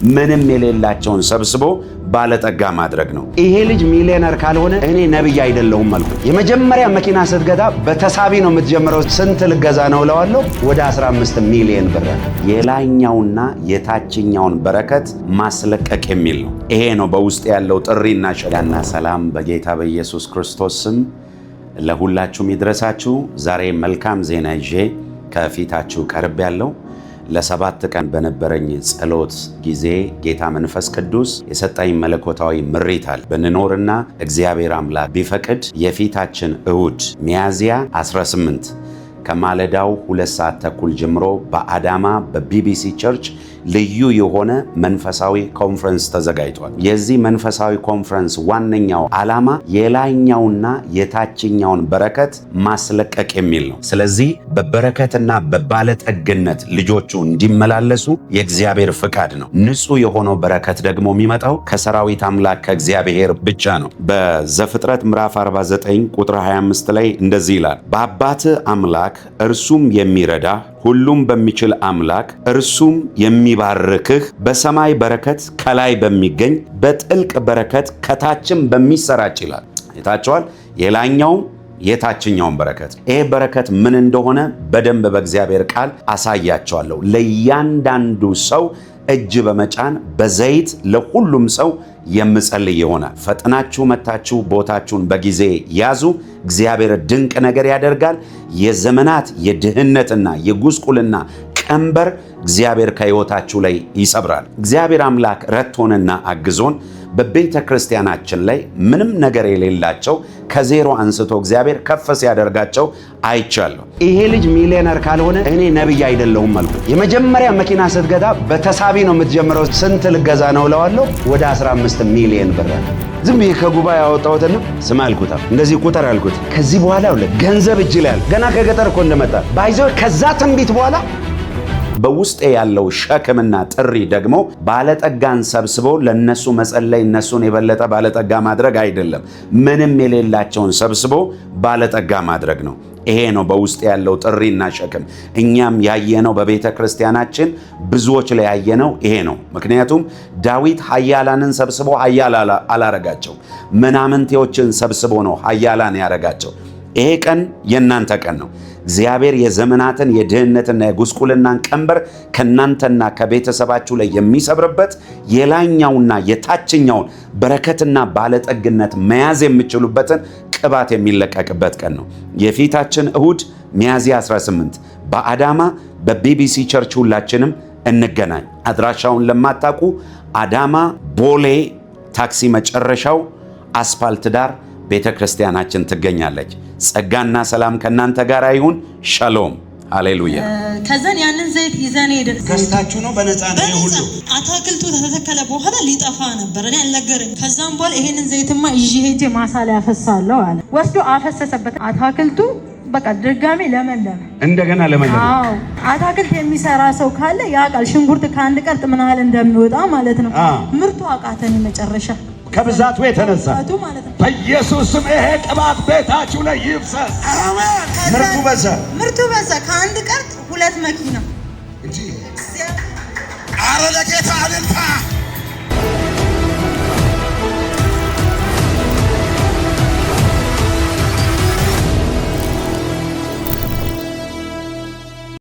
ምንም የሌላቸውን ሰብስቦ ባለጠጋ ማድረግ ነው። ይሄ ልጅ ሚሊዮነር ካልሆነ እኔ ነብይ አይደለሁም አልኩት። የመጀመሪያ መኪና ስትገዛ በተሳቢ ነው የምትጀምረው። ስንት ልገዛ ነው እለዋለሁ። ወደ 15 ሚሊዮን ብር። የላይኛውና የታችኛውን በረከት ማስለቀቅ የሚል ነው። ይሄ ነው በውስጥ ያለው ጥሪና ሸጋና ሰላም በጌታ በኢየሱስ ክርስቶስ ስም ለሁላችሁም ይድረሳችሁ። ዛሬ መልካም ዜና ይዤ ከፊታችሁ ቀርብ ያለው ለ7 ቀን በነበረኝ ጸሎት ጊዜ ጌታ መንፈስ ቅዱስ የሰጠኝ መለኮታዊ ምሪት አለ። ብንኖርና እግዚአብሔር አምላክ ቢፈቅድ የፊታችን እሁድ ሚያዝያ 18 ከማለዳው 2 ሰዓት ተኩል ጀምሮ በአዳማ በቢቢሲ ቸርች ልዩ የሆነ መንፈሳዊ ኮንፈረንስ ተዘጋጅቷል። የዚህ መንፈሳዊ ኮንፈረንስ ዋነኛው ዓላማ የላይኛውና የታችኛውን በረከት ማስለቀቅ የሚል ነው። ስለዚህ በበረከትና በባለጠግነት ልጆቹ እንዲመላለሱ የእግዚአብሔር ፍቃድ ነው። ንጹህ የሆነው በረከት ደግሞ የሚመጣው ከሰራዊት አምላክ ከእግዚአብሔር ብቻ ነው። በዘፍጥረት ምዕራፍ 49 ቁጥር 25 ላይ እንደዚህ ይላል፣ በአባትህ አምላክ እርሱም የሚረዳ ሁሉም በሚችል አምላክ እርሱም የሚባርክህ በሰማይ በረከት ከላይ በሚገኝ በጥልቅ በረከት ከታችም በሚሰራጭ ይላል። የታቸዋል የላይኛውም የታችኛውን በረከት። ይሄ በረከት ምን እንደሆነ በደንብ በእግዚአብሔር ቃል አሳያቸዋለሁ። ለእያንዳንዱ ሰው እጅ በመጫን በዘይት ለሁሉም ሰው የምጸልይ ይሆናል። ፈጥናችሁ መታችሁ ቦታችሁን በጊዜ ያዙ። እግዚአብሔር ድንቅ ነገር ያደርጋል። የዘመናት የድህነትና የጉስቁልና ቀንበር እግዚአብሔር ከሕይወታችሁ ላይ ይሰብራል። እግዚአብሔር አምላክ ረድቶንና አግዞን በቤተ ክርስቲያናችን ላይ ምንም ነገር የሌላቸው ከዜሮ አንስቶ እግዚአብሔር ከፍ ሲያደርጋቸው አይቻለሁ። ይሄ ልጅ ሚሊዮነር ካልሆነ እኔ ነብይ አይደለሁም አልኩት። የመጀመሪያ መኪና ስትገዛ በተሳቢ ነው የምትጀምረው። ስንት ልገዛ ነው እለዋለሁ። ወደ 15 ሚሊዮን ብር። ዝም ብዬ ከጉባኤ ያወጣሁትና ስም አልኩት፣ እንደዚህ ቁጥር አልኩት። ከዚህ በኋላ ገንዘብ እጅ ላይ ገና ከገጠር እኮ እንደመጣ ባይዘው ከዛ ትንቢት በኋላ በውስጤ ያለው ሸክምና ጥሪ ደግሞ ባለጠጋን ሰብስቦ ለነሱ መጸለይ፣ እነሱን የበለጠ ባለጠጋ ማድረግ አይደለም። ምንም የሌላቸውን ሰብስቦ ባለጠጋ ማድረግ ነው። ይሄ ነው በውስጥ ያለው ጥሪና ሸክም። እኛም ያየነው በቤተ ክርስቲያናችን ብዙዎች ላይ ያየነው ይሄ ነው። ምክንያቱም ዳዊት ኃያላንን ሰብስቦ ኃያል አላረጋቸው፣ ምናምንቴዎችን ሰብስቦ ነው ኃያላን ያረጋቸው። ይሄ ቀን የእናንተ ቀን ነው። እግዚአብሔር የዘመናትን የድህነትና የጉስቁልናን ቀንበር ከእናንተና ከቤተሰባችሁ ላይ የሚሰብርበት የላይኛውና የታችኛውን በረከትና ባለጠግነት መያዝ የሚችሉበትን ቅባት የሚለቀቅበት ቀን ነው። የፊታችን እሁድ ሚያዝያ 18 በአዳማ በቢቢሲ ቸርች ሁላችንም እንገናኝ። አድራሻውን ለማታውቁ አዳማ ቦሌ ታክሲ መጨረሻው አስፋልት ዳር ቤተ ክርስቲያናችን ትገኛለች። ጸጋና ሰላም ከእናንተ ጋር ይሁን። ሻሎም ሃሌሉያ። ከዛን ያንን ዘይት ይዘን ሄደን ገዝታችሁ ነው በነፃ ነው ሁሉ። አታክልቱ ተተከለ በኋላ ሊጠፋ ነበር፣ እኔ አልነገረኝ። ከዛም በኋላ ይሄንን ዘይትማ ይዤ ሄጄ ማሳ ላይ አፈሳለሁ አለ። ወስዶ አፈሰሰበት። አታክልቱ በቃ ድጋሜ ለመለመ፣ እንደገና ለመለመ። አዎ አታክልት የሚሰራ ሰው ካለ ያውቃል። ሽንኩርት ከአንድ ቀርጥ ምን ያህል እንደሚወጣ ማለት ነው። ምርቱ አቃተን መጨረሻ ከብዛቱ የተነሳ በኢየሱስ ስም ይሄ ቅባት ቤታችሁ ላይ ይፍሰስ። አሜን። ምርቱ በዛ። ከአንድ ቀርጥ 2 መኪና። አረ ለጌታ አልልታ